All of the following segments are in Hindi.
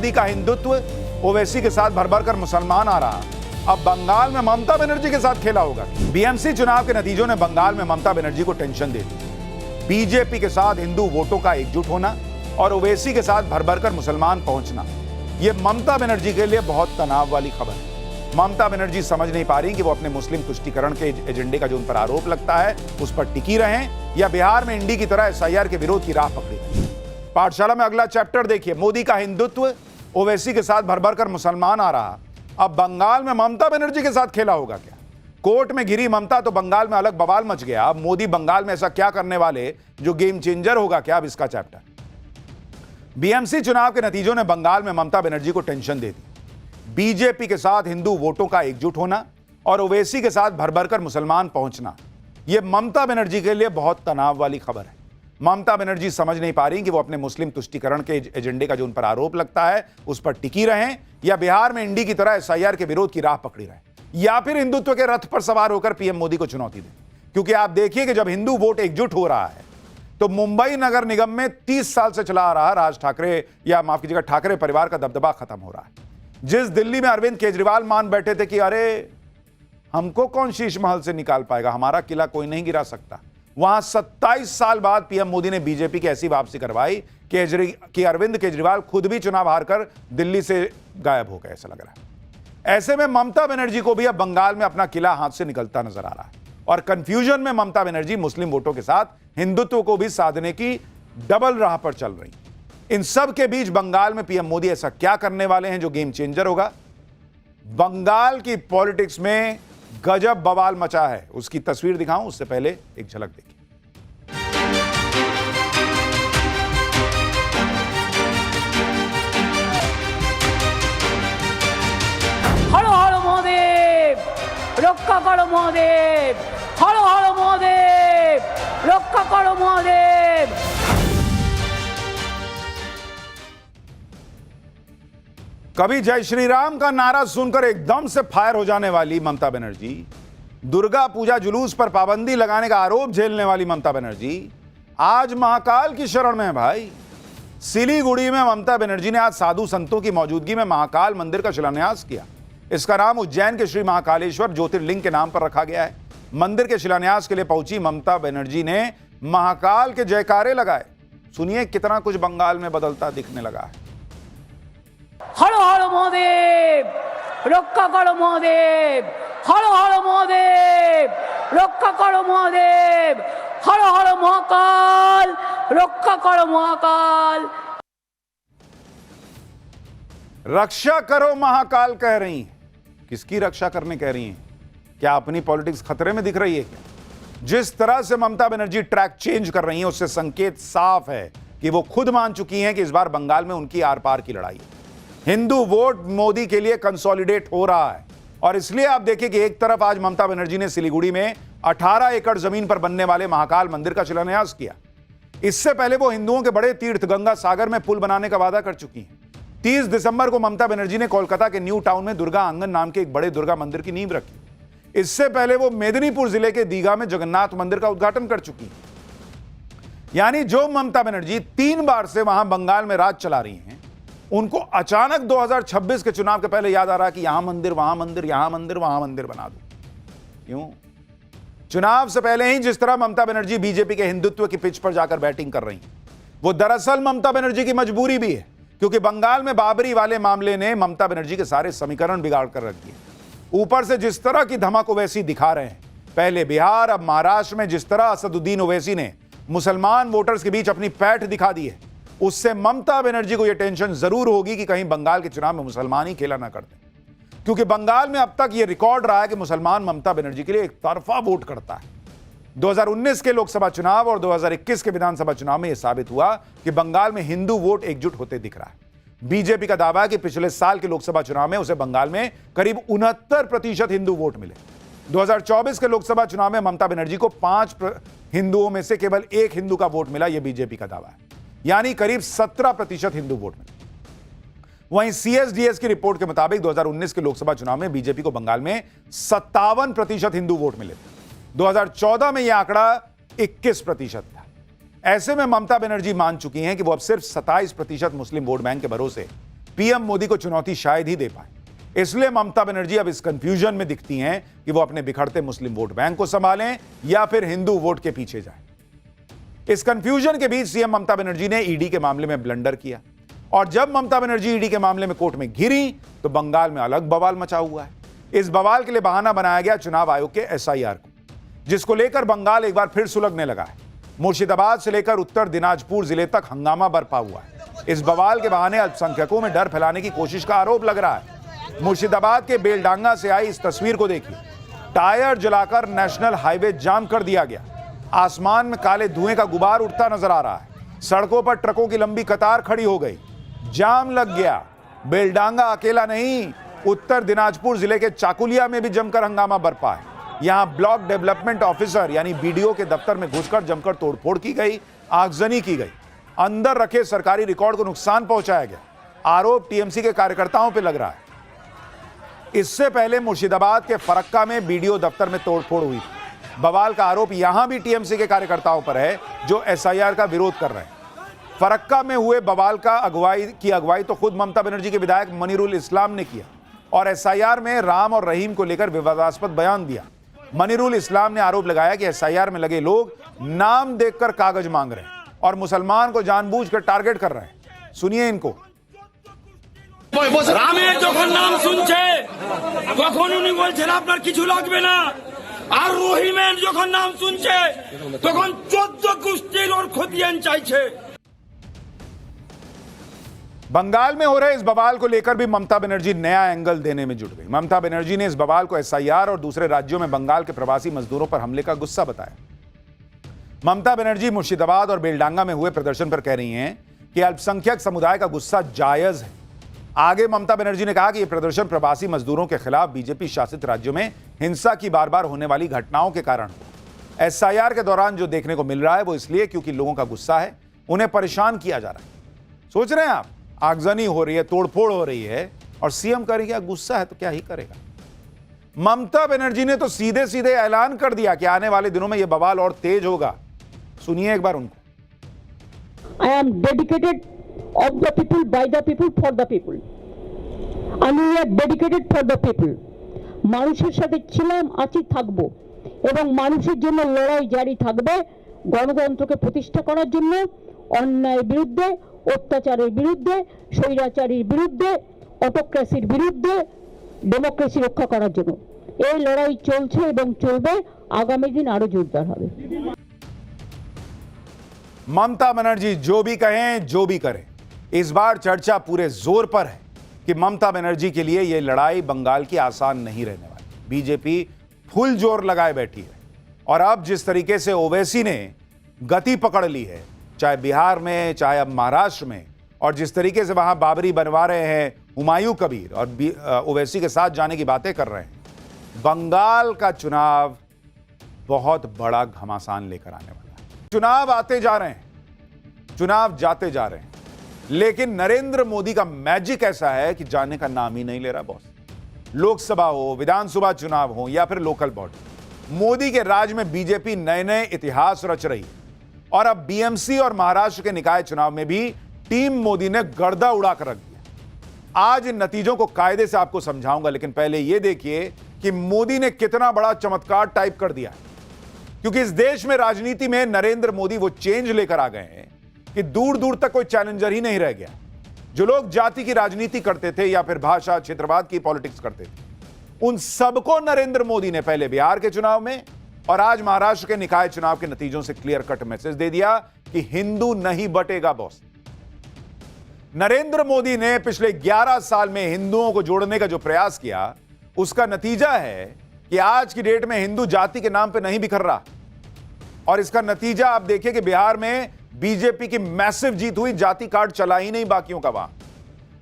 मोदी का हिंदुत्व ओवैसी के साथ भर भर कर मुसलमान आ रहा। अब बंगाल में ममता बनर्जी के साथ खेला होगा। बीएमसी चुनाव के नतीजों ने बंगाल में ममता बनर्जी को टेंशन दे दी। बीजेपी के साथ हिंदू वोटों का एकजुट होना और ओवैसी के साथ भर भर कर मुसलमान पहुंचना, यह ममता बनर्जी के लिए बहुत तनाव वाली खबर है। ममता बनर्जी समझ नहीं पा रही कि वो अपने मुस्लिम तुष्टीकरण के एजेंडे का जो उन पर आरोप लगता है उस पर टिकी रहें या बिहार में इंडी की तरह एसआईआर के विरोध की राह पकड़ी। पाठशाला में अगला चैप्टर देखिए, मोदी का हिंदुत्व ओवैसी के साथ भर भर कर मुसलमान आ रहा। अब बंगाल में ममता बनर्जी के साथ खेला होगा क्या? कोर्ट में घिरी ममता तो बंगाल में अलग बवाल मच गया। अब मोदी बंगाल में ऐसा क्या करने वाले जो गेम चेंजर होगा क्या? अब इसका चैप्टर। बीएमसी चुनाव के नतीजों ने बंगाल में ममता बनर्जी को टेंशन दे दी। बीजेपी के साथ हिंदू वोटों का एकजुट होना और ओवैसी के साथ भर भर कर मुसलमान पहुंचना, यह ममता बनर्जी के लिए बहुत तनाव वाली खबर है। ममता बनर्जी समझ नहीं पा रही कि वो अपने मुस्लिम तुष्टीकरण के एजेंडे का जो उन पर आरोप लगता है उस पर टिकी रहें या बिहार में इंडी की तरह एसआईआर के विरोध की राह पकड़ी रहें या फिर हिंदुत्व के रथ पर सवार होकर पीएम मोदी को चुनौती दें। क्योंकि आप देखिए कि जब हिंदू वोट एकजुट हो रहा है तो मुंबई नगर निगम में 30 साल से चला आ रहा राज ठाकरे या माफ कीजिएगा ठाकरे परिवार का दबदबा खत्म हो रहा है। जिस दिल्ली में अरविंद केजरीवाल मान बैठे थे कि अरे हमको कौन शीश महल से निकाल पाएगा, हमारा किला कोई नहीं गिरा सकता, वहां 27 साल बाद पीएम मोदी ने बीजेपी की ऐसी वापसी करवाई कि अरविंद केजरीवाल खुद भी चुनाव हारकर दिल्ली से गायब हो गए, ऐसा लग रहा है। ऐसे में ममता बनर्जी को भी अब बंगाल में अपना किला हाथ से निकलता नजर आ रहा है और कंफ्यूजन में ममता बनर्जी मुस्लिम वोटों के साथ हिंदुत्व को भी साधने की डबल राह पर चल रही। इन सब के बीच बंगाल में पीएम मोदी ऐसा क्या करने वाले हैं जो गेम चेंजर होगा? बंगाल की पॉलिटिक्स में गजब बवाल मचा है, उसकी तस्वीर दिखाऊं उससे पहले एक झलक देखिए। हर हर महादेव, रक्षा करो महादेव, हर हर महादेव, रक्षा करो महादेव। कभी जय श्री राम का नारा सुनकर एकदम से फायर हो जाने वाली ममता बनर्जी, दुर्गा पूजा जुलूस पर पाबंदी लगाने का आरोप झेलने वाली ममता बनर्जी आज महाकाल की शरण में है। भाई, सिलीगुड़ी में ममता बनर्जी ने आज साधु संतों की मौजूदगी में महाकाल मंदिर का शिलान्यास किया। इसका नाम उज्जैन के श्री महाकालेश्वर ज्योतिर्लिंग के नाम पर रखा गया है। मंदिर के शिलान्यास के लिए पहुंची ममता बनर्जी ने महाकाल के जयकारे लगाए। सुनिए कितना कुछ बंगाल में बदलता दिखने लगा है। हर हर महादेव, रक्षा करो महादेव, हर हर महादेव, रक्षा करो महादेव, हर हर महाकाल, रक्षा करो महाकाल। रक्षा करो महाकाल कह रही हैं। किसकी रक्षा करने कह रही हैं? क्या अपनी पॉलिटिक्स खतरे में दिख रही है क्या? जिस तरह से ममता बनर्जी ट्रैक चेंज कर रही हैं उससे संकेत साफ है कि वो खुद मान चुकी हैं कि इस बार बंगाल में उनकी आर पार की लड़ाई है। हिंदू वोट मोदी के लिए कंसोलिडेट हो रहा है और इसलिए आप देखिए कि एक तरफ आज ममता बनर्जी ने सिलीगुड़ी में 18 एकड़ जमीन पर बनने वाले महाकाल मंदिर का शिलान्यास किया। इससे पहले वो हिंदुओं के बड़े तीर्थ गंगा सागर में पुल बनाने का वादा कर चुकी हैं। 30 दिसंबर को ममता बनर्जी ने कोलकाता के न्यू टाउन में दुर्गा आंगन नाम के एक बड़े दुर्गा मंदिर की नींव रखी। इससे पहले वो मेदिनीपुर जिले के दीघा में जगन्नाथ मंदिर का उद्घाटन कर चुकी हैं। यानी जो ममता बनर्जी 3 बार से वहां बंगाल में राज चला रही हैं, उनको अचानक 2026 के चुनाव के पहले याद आ रहा कि यहां मंदिर, वहां मंदिर, यहां मंदिर, वहां मंदिर बना दो। क्यों? चुनाव से पहले ही जिस तरह ममता बनर्जी बीजेपी के हिंदुत्व की पिच पर जाकर बैटिंग कर रही हैं, वो दरअसल ममता बनर्जी की मजबूरी भी है। क्योंकि बंगाल में बाबरी वाले मामले ने ममता बनर्जी के सारे समीकरण बिगाड़ कर रख दिए। ऊपर से जिस तरह की धमक ओवैसी दिखा रहे हैं, पहले बिहार अब महाराष्ट्र में जिस तरह असदुद्दीन ओवैसी ने मुसलमान वोटर्स के बीच अपनी पैठ दिखा दी है, उससे ममता बनर्जी को यह टेंशन जरूर होगी कि कहीं बंगाल के चुनाव में मुसलमान ही खेला ना कर दें। क्योंकि बंगाल में अब तक यह रिकॉर्ड रहा है कि मुसलमान ममता बनर्जी के लिए एक तरफा वोट करता है। 2019 के लोकसभा चुनाव और 2021 के विधानसभा चुनाव में यह साबित हुआ कि बंगाल में हिंदू वोट एकजुट होते दिख रहा है। बीजेपी का दावा है कि पिछले साल के लोकसभा चुनाव में उसे बंगाल में करीब 69% हिंदू वोट मिले। 2024 के लोकसभा चुनाव में ममता बनर्जी को 5 हिंदुओं में से केवल 1 हिंदू का वोट मिला। यह बीजेपी का दावा है, यानी करीब 17% हिंदू वोट मिले। वहीं सीएसडीएस की रिपोर्ट के मुताबिक 2019 के लोकसभा चुनाव में बीजेपी को बंगाल में 57% हिंदू वोट मिले थे। 2014 में यह आंकड़ा 21% था। ऐसे में ममता बनर्जी मान चुकी हैं कि वो अब सिर्फ 27% मुस्लिम वोट बैंक के भरोसे पीएम मोदी को चुनौती शायद ही दे पाए। इसलिए ममता बनर्जी अब इस कंफ्यूजन में दिखती हैं कि वो अपने बिखरते मुस्लिम वोट बैंक को संभालें या फिर हिंदू वोट के पीछे जाएं। इस कंफ्यूजन के बीच सीएम ममता बनर्जी ने ईडी के मामले में ब्लंडर किया, और जब ममता बनर्जी ईडी के मामले में कोर्ट में घिरी तो बंगाल में अलग बवाल मचा हुआ है। इस बवाल के लिए बहाना बनाया गया चुनाव आयोग के एसआईआर को, जिसको लेकर बंगाल एक बार फिर सुलगने लगा है। मुर्शिदाबाद से लेकर उत्तर दिनाजपुर जिले तक हंगामा बरपा हुआ है। इस बवाल के बहाने अल्पसंख्यकों में डर फैलाने की कोशिश का आरोप लग रहा है। मुर्शिदाबाद के बेलडांगा से आई इस तस्वीर को देखिए। टायर जलाकर नेशनल हाईवे जाम कर दिया गया। आसमान में काले धुएं का गुबार उठता नजर आ रहा है। सड़कों पर ट्रकों की लंबी कतार खड़ी हो गई, जाम लग गया। बेलडांगा अकेला नहीं, उत्तर दिनाजपुर जिले के चाकुलिया में भी जमकर हंगामा बरपा है। यहां ब्लॉक डेवलपमेंट ऑफिसर यानी बीडीओ के दफ्तर में घुसकर जमकर तोड़फोड़ की गई, आगजनी की गई, अंदर रखे सरकारी रिकॉर्ड को नुकसान पहुंचाया गया। आरोप टीएमसी के कार्यकर्ताओं पर लग रहा है। इससे पहले मुर्शिदाबाद के फरक्का में बीडीओ दफ्तर में तोड़फोड़ हुई थी। बवाल का आरोप यहां भी टीएमसी के कार्यकर्ताओं पर है जो एसआईआर का विरोध कर रहे हैं। फरक्का में हुए बवाल का अगुवाई तो खुद ममता बनर्जी के विधायक मनीरुल इस्लाम ने किया और एसआईआर में राम और रहीम को लेकर विवादास्पद बयान दिया। मनीरुल इस्लाम ने आरोप लगाया कि एसआईआर में लगे लोग नाम देखकर कागज मांग रहे हैं और मुसलमान को जानबूझकर टारगेट कर रहे हैं। सुनिए इनको। রামের যখন নাম শুনছে তখন উনি বলছেন আপনার কিছু লাগবে না, আর রহিমের যখন নাম শুনছে তখন 14 গোষ্ঠীর ওর খতিয়ান চাইছে। बंगाल में हो रहे इस बवाल को लेकर भी ममता बनर्जी नया एंगल देने में जुट गई। ममता बनर्जी ने इस बवाल को एसआईआर और दूसरे राज्यों में बंगाल के प्रवासी मजदूरों पर हमले का गुस्सा बताया। ममता बनर्जी मुर्शिदाबाद और बेलडांगा में हुए प्रदर्शन पर कह रही हैं कि अल्पसंख्यक समुदाय का गुस्सा जायज है। आगे ममता बनर्जी ने कहा कि यह प्रदर्शन प्रवासी मजदूरों के खिलाफ बीजेपी शासित राज्यों में हिंसा की बार बार होने वाली घटनाओं के कारण हुआ। एसआईआर के दौरान जो देखने को मिल रहा है वो इसलिए क्योंकि लोगों का गुस्सा है, उन्हें परेशान किया जा रहा है। सोच रहे हैं आप, आगजनी हो रही है, तोड़फोड़ हो रही है और सीएम करेगा, गुस्सा है तो क्या ही करेगा। ममता बनर्जी ने तो सीधे सीधे ऐलान कर दिया कि आने वाले दिनों में यह बवाल और तेज होगा। सुनिए एक बार उनको। I am dedicated of the people, by the people, for the people. আমি ডেডিকেটেড ফর দ্য পিপল। মানুষের সাথে ছিলাম, আছি, থাকবো এবং মানুষের জন্য লড়াই জারি থাকবে। গণতন্ত্রকে প্রতিষ্ঠা করার জন্য, অন্যায়ের বিরুদ্ধে, অত্যাচারের বিরুদ্ধে, স্বৈরাচারীর বিরুদ্ধে, অটোক্রেসির বিরুদ্ধে ডেমোক্রেসি রক্ষা করার জন্য এই লড়াই চলছে এবং চলবে। আগামী দিন আরো জোরদার হবে। ममता बनर्जी जो भी कहें, जो भी करें, इस बार चर्चा पूरे जोर पर है कि ममता बनर्जी के लिए यह लड़ाई बंगाल की आसान नहीं रहने वाली। बीजेपी फुल जोर लगाए बैठी है और अब जिस तरीके से ओवैसी ने गति पकड़ ली है, चाहे बिहार में, चाहे अब महाराष्ट्र में, और जिस तरीके से वहां बाबरी बनवा रहे हैं हुमायूं कबीर और ओवैसी के साथ जाने की बातें कर रहे हैं, बंगाल का चुनाव बहुत बड़ा घमासान लेकर आने वाला है। चुनाव आते जा रहे हैं, चुनाव जाते जा रहे हैं, लेकिन नरेंद्र मोदी का मैजिक ऐसा है कि जाने का नाम ही नहीं ले रहा बॉस। लोकसभा हो, विधानसभा चुनाव हो या फिर लोकल बॉडी, मोदी के राज में बीजेपी नए नए इतिहास रच रही है। और अब बीएमसी और महाराष्ट्र के निकाय चुनाव में भी टीम मोदी ने गर्दा उड़ाकर रख दिया। आज इन नतीजों को कायदे से आपको समझाऊंगा, लेकिन पहले यह देखिए कि मोदी ने कितना बड़ा चमत्कार टाइप कर दिया है। क्योंकि इस देश में राजनीति में नरेंद्र मोदी वो चेंज लेकर आ गए हैं कि दूर दूर तक कोई चैलेंजर ही नहीं रह गया। जो लोग जाति की राजनीति करते थे या फिर भाषा क्षेत्रवाद की पॉलिटिक्स करते थे, उन सबको नरेंद्र मोदी ने पहले बिहार के चुनाव में और आज महाराष्ट्र के निकाय चुनाव के नतीजों से क्लियर कट मैसेज दे दिया कि हिंदू नहीं बटेगा बॉस। नरेंद्र मोदी ने पिछले 11 साल में हिंदुओं को जोड़ने का जो प्रयास किया, उसका नतीजा है कि आज की डेट में हिंदू जाति के नाम पर नहीं बिखर रहा। और इसका नतीजा आप देखिए कि बिहार में बीजेपी की मैसिव जीत हुई, जाति कार्ड चला ही नहीं बाकियों का वहां।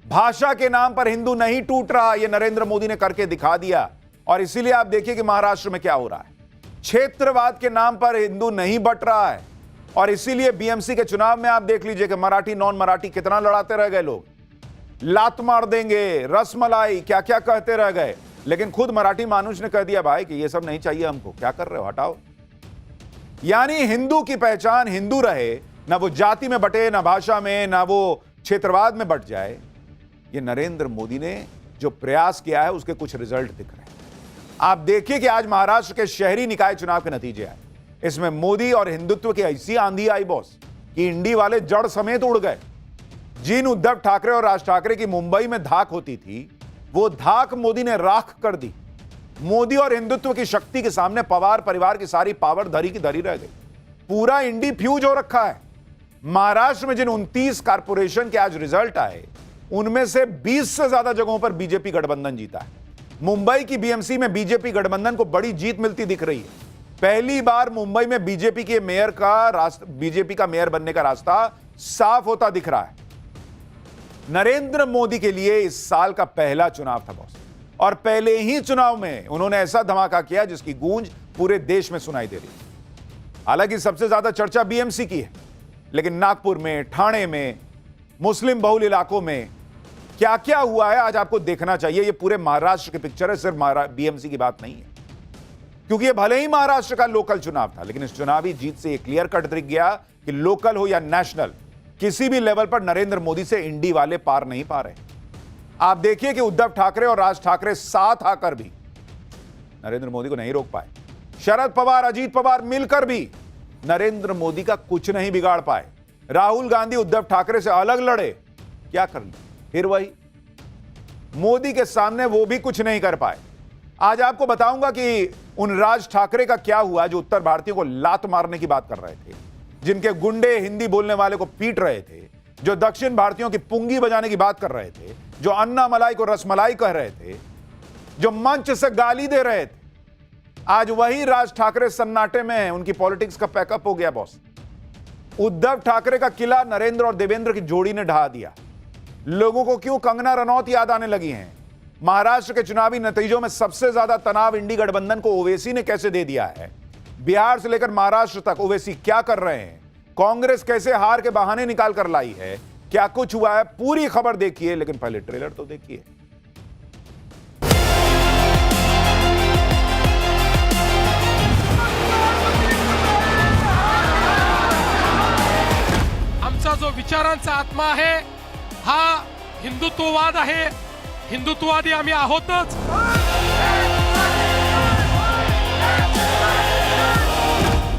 भाषा के नाम पर हिंदू नहीं टूट रहा, यह नरेंद्र मोदी ने करके दिखा दिया। और इसीलिए आप देखिए कि महाराष्ट्र में क्या हो रहा है, क्षेत्रवाद के नाम पर हिंदू नहीं बट रहा है। और इसीलिए बीएमसी के चुनाव में आप देख लीजिए कि मराठी नॉन मराठी कितना लड़ाते रह गए लोग, लात मार देंगे, रसमलाई, क्या क्या कहते रह गए। लेकिन खुद मराठी मानुष ने कह दिया भाई कि ये सब नहीं चाहिए हमको, क्या कर रहे हो, हटाओ। यानी हिंदू की पहचान हिंदू रहे, ना वो जाति में बटे, ना भाषा में, ना वो क्षेत्रवाद में बट जाए। ये नरेंद्र मोदी ने जो प्रयास किया है उसके कुछ रिजल्ट दिख रहे हैं। आप देखिए कि आज महाराष्ट्र के शहरी निकाय चुनाव के नतीजे आए। इसमें मोदी और हिंदुत्व की ऐसी आंधी आई बॉस कि इंडी वाले जड़ समेत उड़ गए। जिन उद्धव ठाकरे और राज ठाकरे की मुंबई में धाक होती थी, वो धाक मोदी ने राख कर दी। मोदी और हिंदुत्व की शक्ति के सामने पवार परिवार की सारी पावर धरी की धरी रह गई। पूरा इंडी फ्यूज हो रखा है। महाराष्ट्र में जिन 29 कारपोरेशन के आज रिजल्ट आए, उनमें से 20 से ज्यादा जगहों पर बीजेपी गठबंधन जीता है। मुंबई की बीएमसी में बीजेपी गठबंधन को बड़ी जीत मिलती दिख रही है। पहली बार मुंबई में बीजेपी का मेयर बनने का रास्ता साफ होता दिख रहा है। नरेंद्र मोदी के लिए इस साल का पहला चुनाव था बॉस, और पहले ही चुनाव में उन्होंने ऐसा धमाका किया जिसकी गूंज पूरे देश में सुनाई दे रही है। हालांकि सबसे ज्यादा चर्चा बीएमसी की है, लेकिन नागपुर में, ठाणे में, मुस्लिम बहुल इलाकों में क्या क्या हुआ है आज आपको देखना चाहिए। यह पूरे महाराष्ट्र की पिक्चर है, सिर्फ बीएमसी की बात नहीं है। क्योंकि यह भले ही महाराष्ट्र का लोकल चुनाव था, लेकिन इस चुनावी जीत से यह क्लियर कट दिख गया कि लोकल हो या नेशनल, किसी भी लेवल पर नरेंद्र मोदी से इंडी वाले पार नहीं पा रहे। आप देखिए कि उद्धव ठाकरे और राज ठाकरे साथ आकर भी नरेंद्र मोदी को नहीं रोक पाए। शरद पवार, अजीत पवार मिलकर भी नरेंद्र मोदी का कुछ नहीं बिगाड़ पाए। राहुल गांधी उद्धव ठाकरे से अलग लड़े, क्या कर लिया, फिर वही। मोदी के सामने वो भी कुछ नहीं कर पाए। आज आपको बताऊंगा कि उन राज ठाकरे का क्या हुआ जो उत्तर भारतीयों को लात मारने की बात कर रहे थे, जिनके गुंडे हिंदी बोलने वाले को पीट रहे थे, जो दक्षिण भारतीयों की पुंगी बजाने की बात कर रहे थे, जो अन्ना मलाई को रसमलाई कह रहे थे, जो मंच से गाली दे रहे थे। आज वही राज ठाकरे सन्नाटे में हैं। उनकी पॉलिटिक्स का पैकअप हो गया बॉस। उद्धव ठाकरे का किला नरेंद्र और देवेंद्र की जोड़ी ने ढहा दिया। लोगों को क्यों कंगना रनौत याद आने लगी हैं। महाराष्ट्र के चुनावी नतीजों में सबसे ज्यादा तनाव इंडी गठबंधन को ओवैसी ने कैसे दे दिया है। बिहार से लेकर महाराष्ट्र तक ओवैसी क्या कर रहे हैं, कांग्रेस कैसे हार के बहाने निकाल कर लाई है, क्या कुछ हुआ है, पूरी खबर देखिए। लेकिन पहले ट्रेलर तो देखिए। आमचा जो विचारांचा आत्मा आहे हा हिंदुत्ववाद आहे। हिंदुत्ववादी आम्ही आहोतच।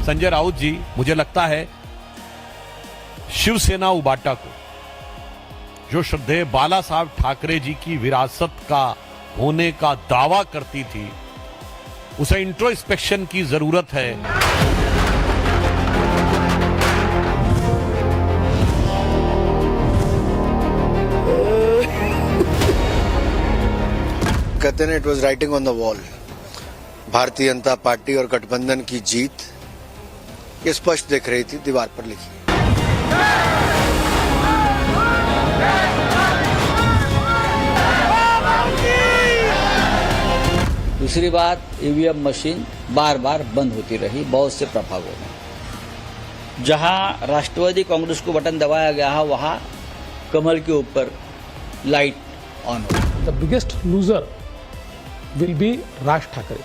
संजय राउत जी, मुझे लगता है शिवसेना उबाटा को, जो श्रद्धेय बाला साहब ठाकरे जी की विरासत का होने का दावा करती थी, उसे इंट्रोस्पेक्शन की जरूरत है। कहते हैं it was writing on the wall. Bharatiya Janata party और गठबंधन की जीत ये स्पष्ट दिख रही थी, दीवार पर लिखी। दूसरी बात, ईवीएम मशीन बार बार बंद होती रही बहुत से प्रभागों में। जहां राष्ट्रवादी कांग्रेस को बटन दबाया गया है, वहां कमल के ऊपर लाइट ऑन हो। The biggest loser will be Raj Thakre.